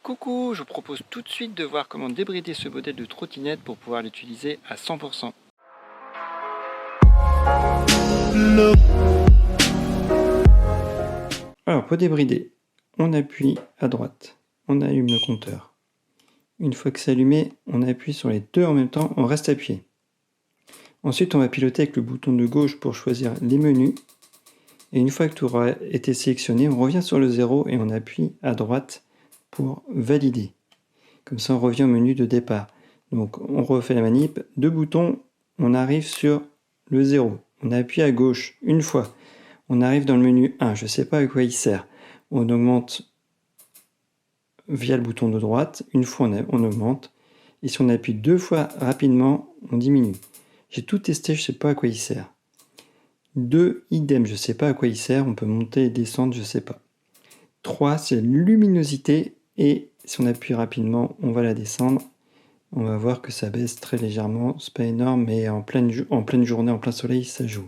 Coucou, je vous propose tout de suite de voir comment débrider ce modèle de trottinette pour pouvoir l'utiliser à 100%. Alors pour débrider, on appuie à droite, on allume le compteur. Une fois que c'est allumé, on appuie sur les deux en même temps, on reste appuyé. Ensuite on va piloter avec le bouton de gauche pour choisir les menus. Et une fois que tout aura été sélectionné, on revient sur le 0 et on appuie à droite pour valider. Comme ça on revient au menu de départ. Donc on refait la manip, deux boutons, on arrive sur le 0. On appuie à gauche une fois. On arrive dans le menu 1, je ne sais pas à quoi il sert. On augmente via le bouton de droite, une fois on augmente. Et si on appuie deux fois rapidement, on diminue. J'ai tout testé, je ne sais pas à quoi il sert. 2, idem, je ne sais pas à quoi il sert, on peut monter et descendre, je ne sais pas. 3, c'est luminosité, et si on appuie rapidement, on va la descendre. On va voir que ça baisse très légèrement, c'est pas énorme, mais en pleine journée, en plein soleil, ça joue.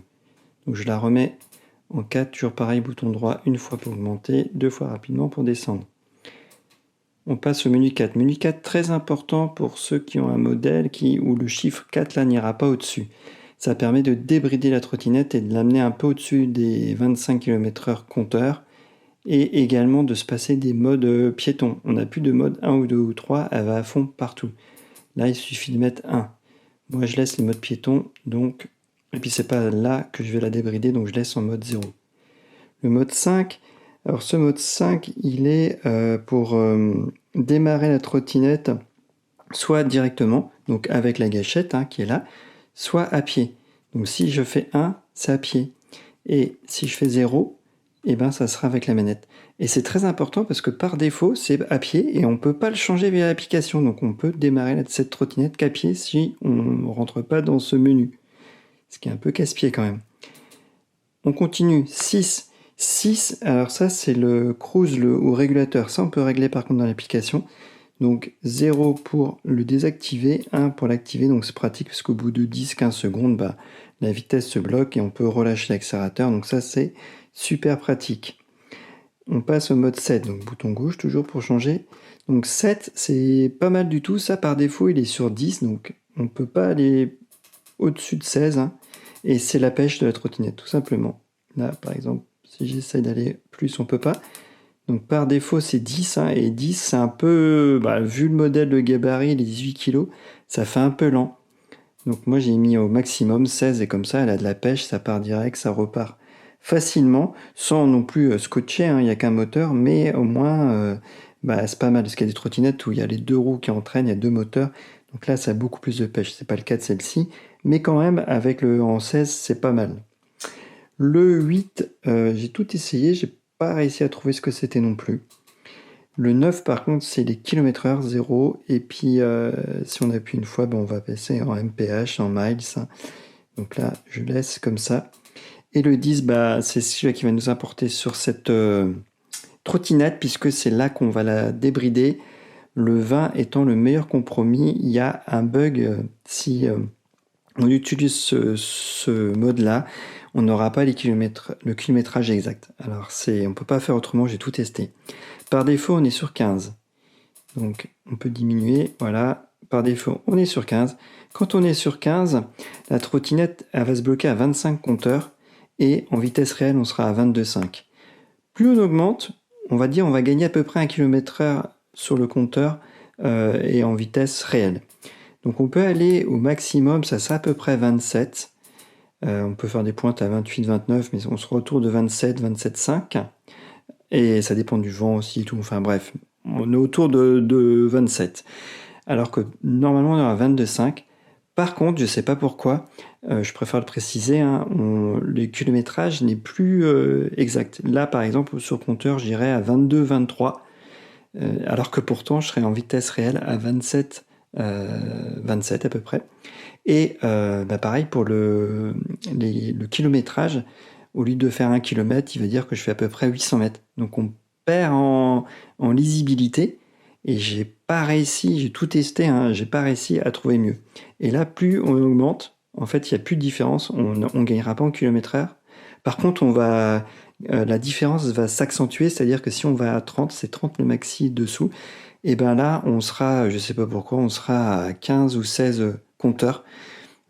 Donc je la remets en 4, toujours pareil, bouton droit, une fois pour augmenter, deux fois rapidement pour descendre. On passe au menu 4. Menu 4, très important pour ceux qui ont un modèle où le chiffre 4 là n'ira pas au-dessus. Ça permet de débrider la trottinette et de l'amener un peu au-dessus des 25 km/h compteur, et également de se passer des modes piétons. On n'a plus de mode 1 ou 2 ou 3, elle va à fond partout. Là, il suffit de mettre 1. Moi, je laisse les modes piétons, donc, et puis c'est pas là que je vais la débrider, donc je laisse en mode 0. Le mode 5, alors ce mode 5, il est pour démarrer la trottinette, soit directement, donc avec la gâchette qui est là, soit à pied. Donc si je fais 1, c'est à pied. Et si je fais 0, et ben ça sera avec la manette. Et c'est très important parce que par défaut, c'est à pied et on ne peut pas le changer via l'application. Donc on peut démarrer cette trottinette qu'à pied si on ne rentre pas dans ce menu. Ce qui est un peu casse-pied quand même. On continue. 6. 6, alors ça c'est le cruise ou régulateur. Ça on peut régler par contre dans l'application. Donc 0 pour le désactiver, 1 pour l'activer. Donc c'est pratique parce qu'au bout de 10-15 secondes, la vitesse se bloque et on peut relâcher l'accélérateur. Donc ça c'est super pratique. On passe au mode 7, donc bouton gauche toujours pour changer. Donc 7, c'est pas mal du tout. Ça par défaut il est sur 10, donc on ne peut pas aller au-dessus de 16. Et c'est la pêche de la trottinette tout simplement. Là par exemple, si j'essaie d'aller plus, on peut pas. Donc par défaut c'est 10, et 10 c'est un peu, vu le modèle de gabarit, les 18 kg, ça fait un peu lent. Donc moi j'ai mis au maximum 16 et comme ça elle a de la pêche, ça part direct, ça repart facilement, sans non plus scotcher, il n'y a qu'un moteur, mais au moins c'est pas mal, parce qu'il y a des trottinettes où il y a les deux roues qui entraînent, il y a deux moteurs, donc là ça a beaucoup plus de pêche, c'est pas le cas de celle-ci, mais quand même avec le en 16 c'est pas mal. Le 8, j'ai tout essayé, j'ai pas réussi à trouver ce que c'était non plus. Le 9 par contre c'est les km/h 0, et puis si on appuie une fois, on va passer en mph, en miles, donc là je laisse comme ça. Et le 10, c'est celui qui va nous importer sur cette trottinette, puisque c'est là qu'on va la débrider. Le 20 étant le meilleur compromis, il y a un bug si on utilise ce mode-là, on n'aura pas le kilométrage exact. Alors on ne peut pas faire autrement, j'ai tout testé. Par défaut, on est sur 15. Donc on peut diminuer, voilà. Par défaut, on est sur 15. Quand on est sur 15, la trottinette elle va se bloquer à 25 compteurs. Et en vitesse réelle, on sera à 22,5. Plus on augmente, on va gagner à peu près 1 km/h sur le compteur et en vitesse réelle. Donc on peut aller au maximum, ça sera à peu près 27. On peut faire des pointes à 28, 29, mais on sera autour de 27, 27,5. Et ça dépend du vent aussi, tout. Enfin bref, on est autour de 27. Alors que normalement on est à 22,5. Par contre, je ne sais pas pourquoi, je préfère le préciser, le kilométrage n'est plus exact. Là, par exemple, sur compteur, j'irais à 22, 23, alors que pourtant, je serais en vitesse réelle à 27, 27 à peu près. Et pareil pour le kilométrage, au lieu de faire 1 km, il va dire que je fais à peu près 800 mètres. Donc on perd en lisibilité. Et j'ai pas réussi, j'ai tout testé, j'ai pas réussi à trouver mieux. Et là, plus on augmente, en fait, il n'y a plus de différence, on gagnera pas en km/h. Par contre, la différence va s'accentuer, c'est-à-dire que si on va à 30, c'est 30 le maxi dessous, Et ben là, on sera, je sais pas pourquoi, on sera à 15 ou 16 compteurs.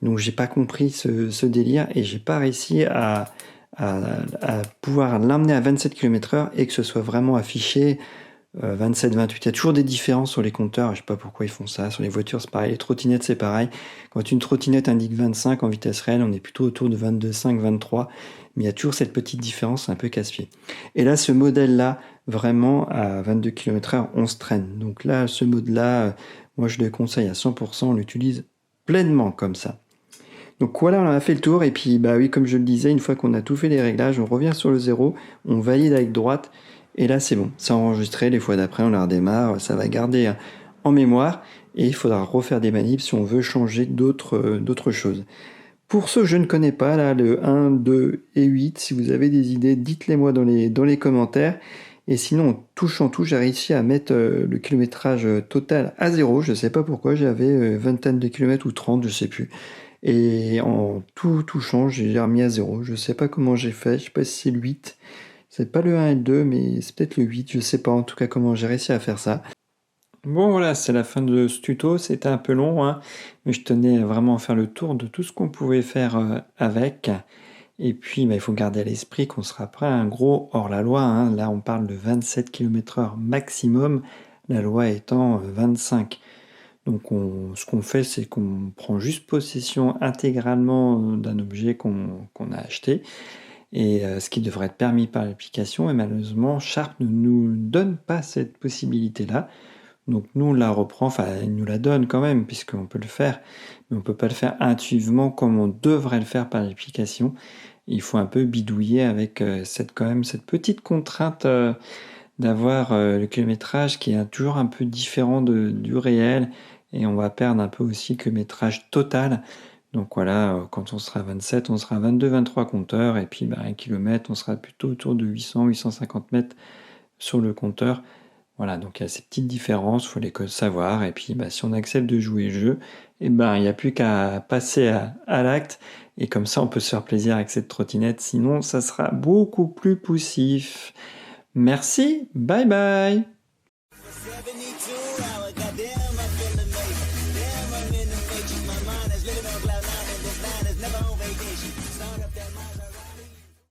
Donc j'ai pas compris ce délire et j'ai pas réussi à pouvoir l'emmener à 27 km/h et que ce soit vraiment affiché 27, 28. Il y a toujours des différences sur les compteurs. Je sais pas pourquoi ils font ça. Sur les voitures, c'est pareil. Les trottinettes, c'est pareil. Quand une trottinette indique 25 en vitesse réelle, on est plutôt autour de 22,5, 23. Mais il y a toujours cette petite différence un peu casse-pied. Et là, ce modèle-là, vraiment, à 22 km/h, on se traîne. Donc là, ce mode-là, moi, je le conseille à 100%. On l'utilise pleinement comme ça. Donc voilà, on a fait le tour. Et puis, bah oui, comme je le disais, une fois qu'on a tout fait les réglages, on revient sur le zéro, on valide avec droite. Et là, c'est bon. C'est enregistré. Les fois d'après, on la redémarre. Ça va garder en mémoire. Et il faudra refaire des manips si on veut changer d'autres choses. Pour ceux que je ne connais pas, là, le 1, 2 et 8, si vous avez des idées, dites-les moi dans les commentaires. Et sinon, en touchant tout, j'ai réussi à mettre le kilométrage total à 0. Je ne sais pas pourquoi, j'avais vingtaine de kilomètres ou 30, je ne sais plus. Et en tout touchant, j'ai remis à 0. Je ne sais pas comment j'ai fait, je ne sais pas si c'est le 8. C'est pas le 1 et le 2, mais c'est peut-être le 8, je ne sais pas en tout cas comment j'ai réussi à faire ça. Bon voilà, c'est la fin de ce tuto, c'était un peu long, hein, mais je tenais vraiment à faire le tour de tout ce qu'on pouvait faire avec. Et puis bah, il faut garder à l'esprit qu'on sera prêt à un gros hors-la-loi, hein. Là on parle de 27 km/h maximum, la loi étant 25. Donc ce qu'on fait, c'est qu'on prend juste possession intégralement d'un objet qu'on a acheté, et ce qui devrait être permis par l'application, et malheureusement Sharp ne nous donne pas cette possibilité-là. Donc nous on la reprend, enfin il nous la donne quand même, puisqu'on peut le faire, mais on peut pas le faire intuitivement comme on devrait le faire par l'application. Il faut un peu bidouiller avec quand même cette petite contrainte d'avoir le kilométrage qui est toujours un peu différent du réel, et on va perdre un peu aussi le kilométrage total. Donc voilà, quand on sera à 27, on sera à 22, 23 compteurs, et puis 1 km, on sera plutôt autour de 800, 850 mètres sur le compteur. Voilà, donc il y a ces petites différences, il faut les savoir, et puis si on accepte de jouer le jeu, il n'y a plus qu'à passer à l'acte, et comme ça on peut se faire plaisir avec cette trottinette, sinon ça sera beaucoup plus poussif. Merci, bye bye.